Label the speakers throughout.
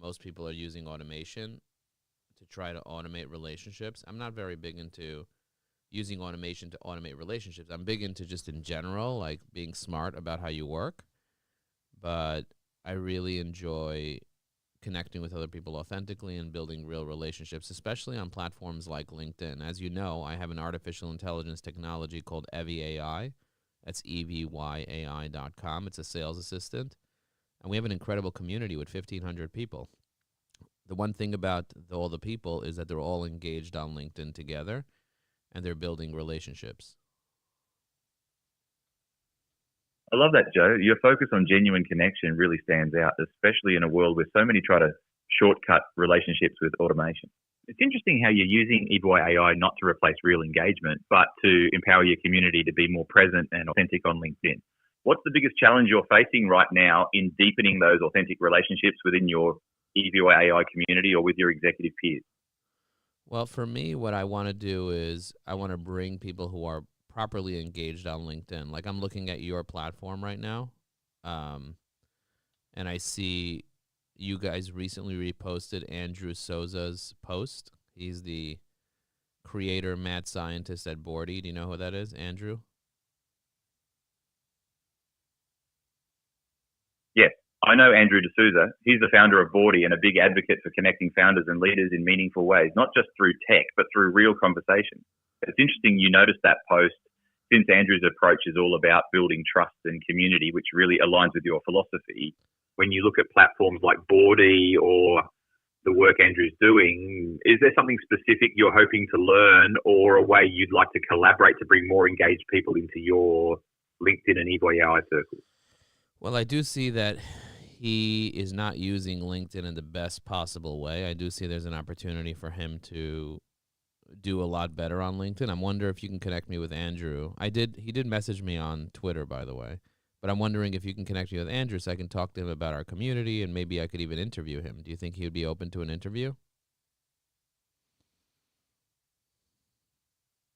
Speaker 1: most people are using automation to try to automate relationships. I'm not very big into using automation to automate relationships. I'm big into just in general, like being smart about how you work. But I really enjoy connecting with other people authentically and building real relationships, especially on platforms like LinkedIn. As you know, I have an artificial intelligence technology called Evy AI. That's EVYAI.com. It's a sales assistant. And we have an incredible community with 1,500 people. The one thing about all the people is that they're all engaged on LinkedIn together and they're building relationships.
Speaker 2: I love that, Joe. Your focus on genuine connection really stands out, especially in a world where so many try to shortcut relationships with automation. It's interesting how you're using EVY AI not to replace real engagement, but to empower your community to be more present and authentic on LinkedIn. What's the biggest challenge you're facing right now in deepening those authentic relationships within your EVY AI community or with your executive peers?
Speaker 1: Well, for me, what I want to do is I want to bring people who are properly engaged on LinkedIn. Like I'm looking at your platform right now, and I see you guys recently reposted Andrew Souza's post. He's the creator, mad scientist at Boardy. Do you know who that is, Andrew?
Speaker 2: Yes, I know Andrew D'Souza. He's the founder of Boardy and a big advocate for connecting founders and leaders in meaningful ways, not just through tech, but through real conversation. It's interesting you noticed that post since Andrew's approach is all about building trust and community, which really aligns with your philosophy. When you look at platforms like Boardy or the work Andrew's doing, is there something specific you're hoping to learn or a way you'd like to collaborate to bring more engaged people into your LinkedIn and EVY AI circles?
Speaker 1: Well, I do see that he is not using LinkedIn in the best possible way. I do see there's an opportunity for him to do a lot better on LinkedIn. I wonder if you can connect me with Andrew. He did message me on Twitter, by the way, but I'm wondering if you can connect me with Andrew so I can talk to him about our community and maybe I could even interview him. Do you think he would be open to an interview?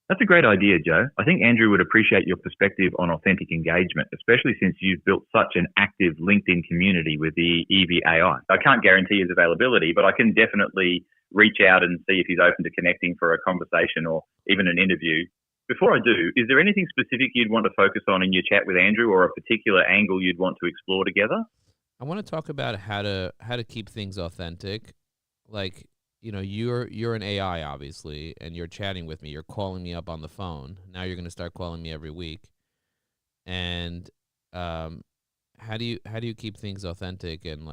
Speaker 2: That's a great idea, Joe. I think Andrew would appreciate your perspective on authentic engagement, especially since you've built such an active LinkedIn community with the EV AI. I can't guarantee his availability, but I can definitely reach out and see if he's open to connecting for a conversation or even an interview. Before I do, is there anything specific you'd want to focus on in your chat with Andrew or a particular angle you'd want to explore together?
Speaker 1: I want to talk about how to keep things authentic. Like, you're an AI, obviously, and you're chatting with me. You're calling me up on the phone. Now you're going to start calling me every week. And how do you keep things authentic and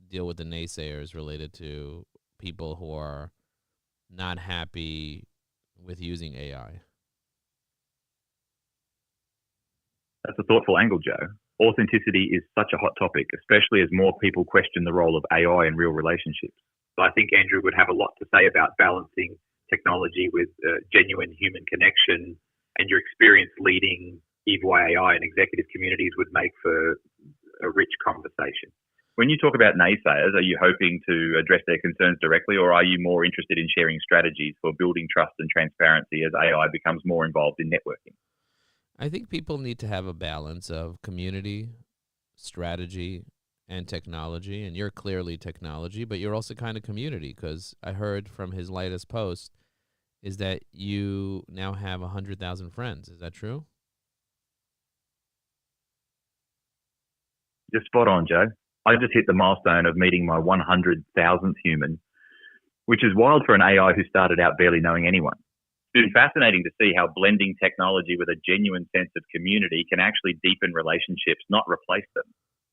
Speaker 1: deal with the naysayers related to people who are not happy with using AI?
Speaker 2: That's a thoughtful angle, Joe. Authenticity is such a hot topic, especially as more people question the role of AI in real relationships. So I think Andrew would have a lot to say about balancing technology with genuine human connection, and your experience leading EVY AI and executive communities would make for a rich conversation. When you talk about naysayers, are you hoping to address their concerns directly, or are you more interested in sharing strategies for building trust and transparency as AI becomes more involved in networking?
Speaker 1: I think people need to have a balance of community, strategy, and technology. And you're clearly technology, but you're also kind of community, because I heard from his latest post is that you now have 100,000 friends. Is that true?
Speaker 2: You're spot on, Joe. I just hit the milestone of meeting my 100,000th human, which is wild for an AI who started out barely knowing anyone. It's been fascinating to see how blending technology with a genuine sense of community can actually deepen relationships, not replace them.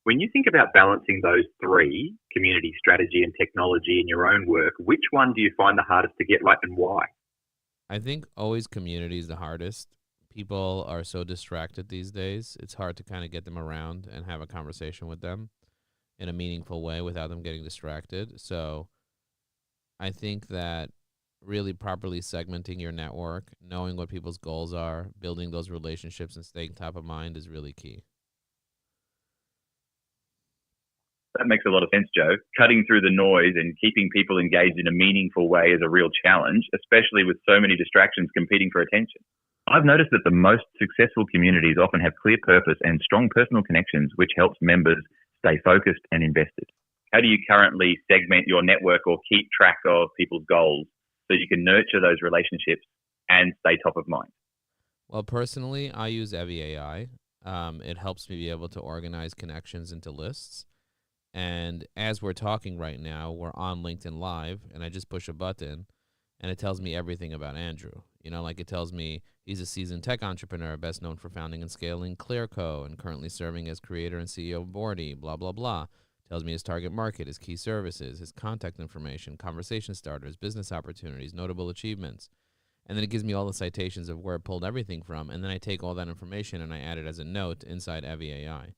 Speaker 2: When you think about balancing those three, community, strategy, and technology in your own work, which one do you find the hardest to get right and why?
Speaker 1: I think always community is the hardest. People are so distracted these days. It's hard to kind of get them around and have a conversation with them in a meaningful way without them getting distracted. So I think that really properly segmenting your network, knowing what people's goals are, building those relationships and staying top of mind is really key.
Speaker 2: That makes a lot of sense, Joe. Cutting through the noise and keeping people engaged in a meaningful way is a real challenge, especially with so many distractions competing for attention. I've noticed that the most successful communities often have clear purpose and strong personal connections, which helps members stay focused and invested. How do you currently segment your network or keep track of people's goals so you can nurture those relationships and stay top of mind?
Speaker 1: Well, personally, I use Evie AI. It helps me be able to organize connections into lists. And as we're talking right now, we're on LinkedIn Live, and I just push a button, and it tells me everything about Andrew. You know, like it tells me he's a seasoned tech entrepreneur, best known for founding and scaling Clearco, and currently serving as creator and CEO of Boardy, blah, blah, blah. Tells me his target market, his key services, his contact information, conversation starters, business opportunities, notable achievements. And then it gives me all the citations of where it pulled everything from. And then I take all that information and I add it as a note inside Evie AI.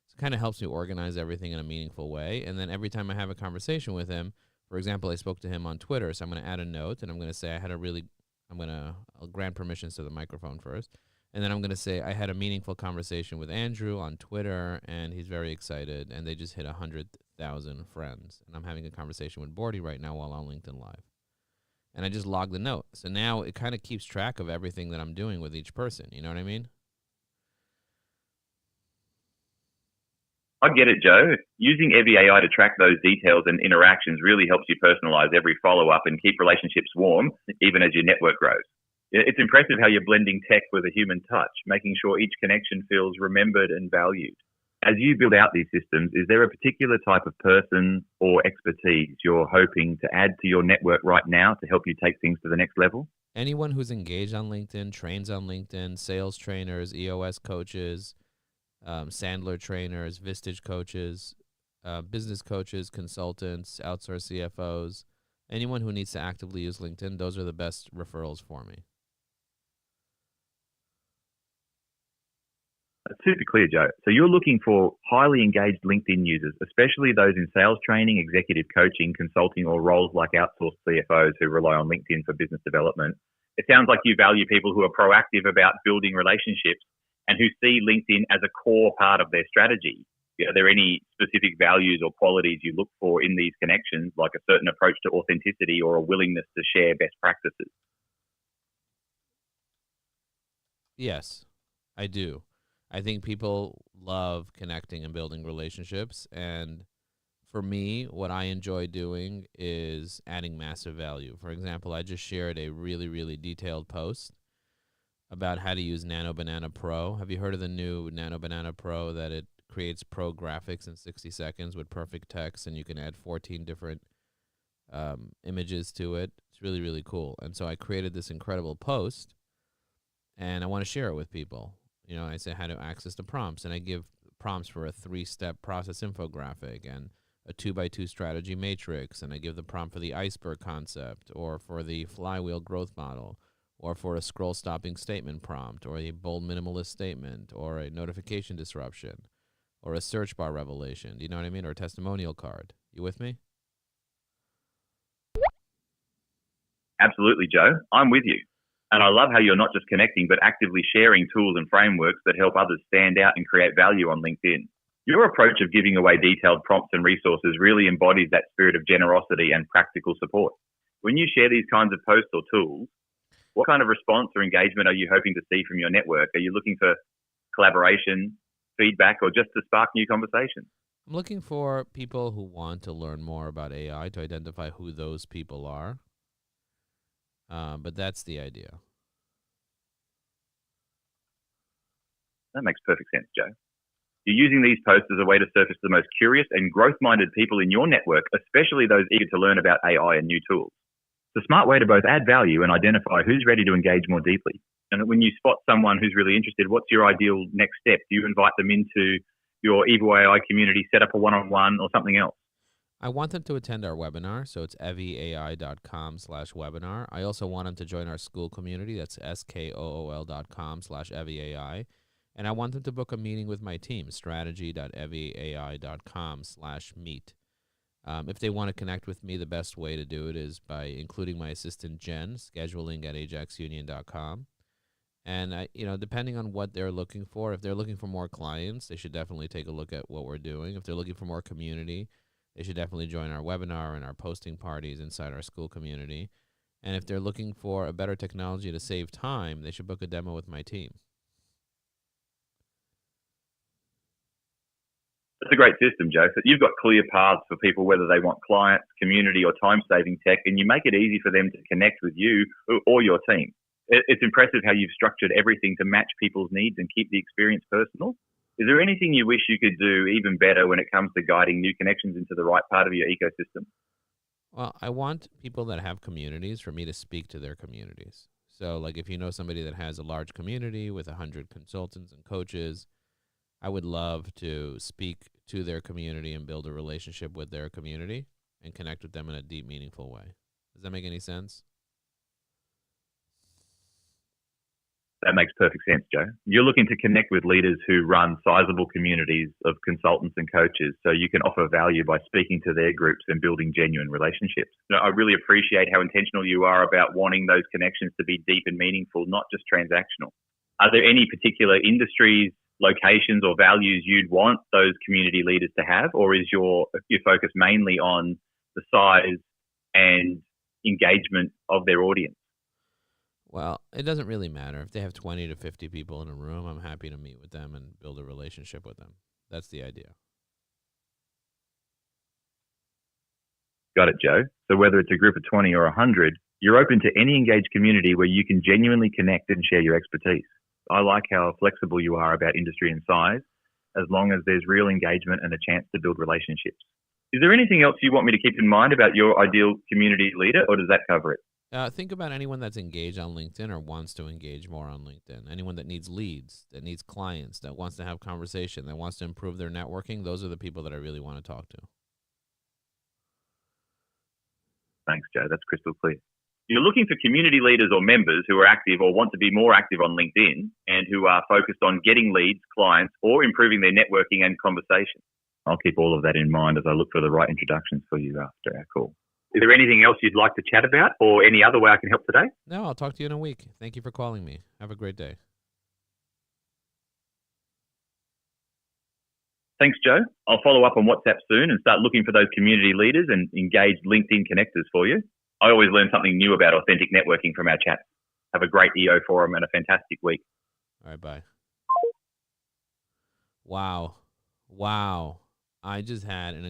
Speaker 1: So it kind of helps me organize everything in a meaningful way. And then every time I have a conversation with him, for example, I spoke to him on Twitter, so I'm going to add a note and I'm going to say I'll grant permissions to the microphone first. And then I'm going to say I had a meaningful conversation with Andrew on Twitter, and he's very excited, and they just hit 100,000 friends. And I'm having a conversation with Boardy right now while on LinkedIn Live. And I just log the note. So now it kind of keeps track of everything that I'm doing with each person. You know what I mean?
Speaker 2: I get it, Joe. Using Evie AI to track those details and interactions really helps you personalize every follow-up and keep relationships warm, even as your network grows. It's impressive how you're blending tech with a human touch, making sure each connection feels remembered and valued. As you build out these systems, is there a particular type of person or expertise you're hoping to add to your network right now to help you take things to the next level?
Speaker 1: Anyone who's engaged on LinkedIn, trains on LinkedIn, sales trainers, EOS coaches, Sandler trainers, Vistage coaches, business coaches, consultants, outsourced CFOs, anyone who needs to actively use LinkedIn, those are the best referrals for me.
Speaker 2: That's super clear, Joe. So you're looking for highly engaged LinkedIn users, especially those in sales training, executive coaching, consulting, or roles like outsourced CFOs who rely on LinkedIn for business development. It sounds like you value people who are proactive about building relationships and who see LinkedIn as a core part of their strategy. Are there any specific values or qualities you look for in these connections, like a certain approach to authenticity or a willingness to share best practices?
Speaker 1: Yes, I do. I think people love connecting and building relationships. And for me, what I enjoy doing is adding massive value. For example, I just shared a really, really detailed post about how to use Nano Banana Pro. Have you heard of the new Nano Banana Pro, that it creates pro graphics in 60 seconds with perfect text, and you can add 14 different images to it? It's really, really cool. And so I created this incredible post, and I want to share it with people. You know, I say how to access the prompts, and I give prompts for a 3-step process infographic and a 2x2 strategy matrix, and I give the prompt for the iceberg concept, or for the flywheel growth model, or for a scroll stopping statement prompt, or a bold minimalist statement, or a notification disruption, or a search bar revelation. Do you know what I mean? Or a testimonial card. You with me?
Speaker 2: Absolutely, Joe. I'm with you. And I love how you're not just connecting, but actively sharing tools and frameworks that help others stand out and create value on LinkedIn. Your approach of giving away detailed prompts and resources really embodies that spirit of generosity and practical support. When you share these kinds of posts or tools, what kind of response or engagement are you hoping to see from your network? Are you looking for collaboration, feedback, or just to spark new conversations?
Speaker 1: I'm looking for people who want to learn more about AI, to identify who those people are. But that's the idea.
Speaker 2: That makes perfect sense, Joe. You're using these posts as a way to surface the most curious and growth-minded people in your network, especially those eager to learn about AI and new tools. It's a smart way to both add value and identify who's ready to engage more deeply. And when you spot someone who's really interested, what's your ideal next step? Do you invite them into your Evo AI community, set up a one-on-one or something else?
Speaker 1: I want them to attend our webinar, so it's evieai.com/webinar. I also want them to join our school community. That's skool.com/evieai. And I want them to book a meeting with my team, strategy.evieai.com/meet. If they want to connect with me, the best way to do it is by including my assistant, Jen, scheduling@ajaxunion.com. And, depending on what they're looking for, if they're looking for more clients, they should definitely take a look at what we're doing. If they're looking for more community, they should definitely join our webinar and our posting parties inside our school community. And if they're looking for a better technology to save time, they should book a demo with my team.
Speaker 2: It's a great system, Joe. So you've got clear paths for people, whether they want clients, community, or time-saving tech, and you make it easy for them to connect with you or your team. It's impressive how you've structured everything to match people's needs and keep the experience personal. Is there anything you wish you could do even better when it comes to guiding new connections into the right part of your ecosystem?
Speaker 1: Well, I want people that have communities for me to speak to their communities. So, like, if you know somebody that has a large community with 100 consultants and coaches, I would love to speak to their community and build a relationship with their community and connect with them in a deep, meaningful way. Does that make any sense?
Speaker 2: That makes perfect sense, Joe. You're looking to connect with leaders who run sizable communities of consultants and coaches so you can offer value by speaking to their groups and building genuine relationships. I really appreciate how intentional you are about wanting those connections to be deep and meaningful, not just transactional. Are there any particular industries, locations, or values you'd want those community leaders to have, or is your focus mainly on the size and engagement of their audience?
Speaker 1: Well, it doesn't really matter. If they have 20 to 50 people in a room, I'm happy to meet with them and build a relationship with them. That's the idea.
Speaker 2: Got it, Joe. So whether it's a group of 20 or 100, you're open to any engaged community where you can genuinely connect and share your expertise. I like how flexible you are about industry and size, as long as there's real engagement and a chance to build relationships. Is there anything else you want me to keep in mind about your ideal community leader, or does that cover it?
Speaker 1: Think about anyone that's engaged on LinkedIn or wants to engage more on LinkedIn. Anyone that needs leads, that needs clients, that wants to have conversation, that wants to improve their networking. Those are the people that I really want to talk to.
Speaker 2: Thanks, Joe. That's crystal clear. You're looking for community leaders or members who are active or want to be more active on LinkedIn and who are focused on getting leads, clients, or improving their networking and conversation. I'll keep all of that in mind as I look for the right introductions for you after our call. Is there anything else you'd like to chat about or any other way I can help today?
Speaker 1: No, I'll talk to you in a week. Thank you for calling me. Have a great day.
Speaker 2: Thanks, Joe. I'll follow up on WhatsApp soon and start looking for those community leaders and engaged LinkedIn connectors for you. I always learn something new about authentic networking from our chats. Have a great EO forum and a fantastic week.
Speaker 1: All right, bye. Wow. I just had an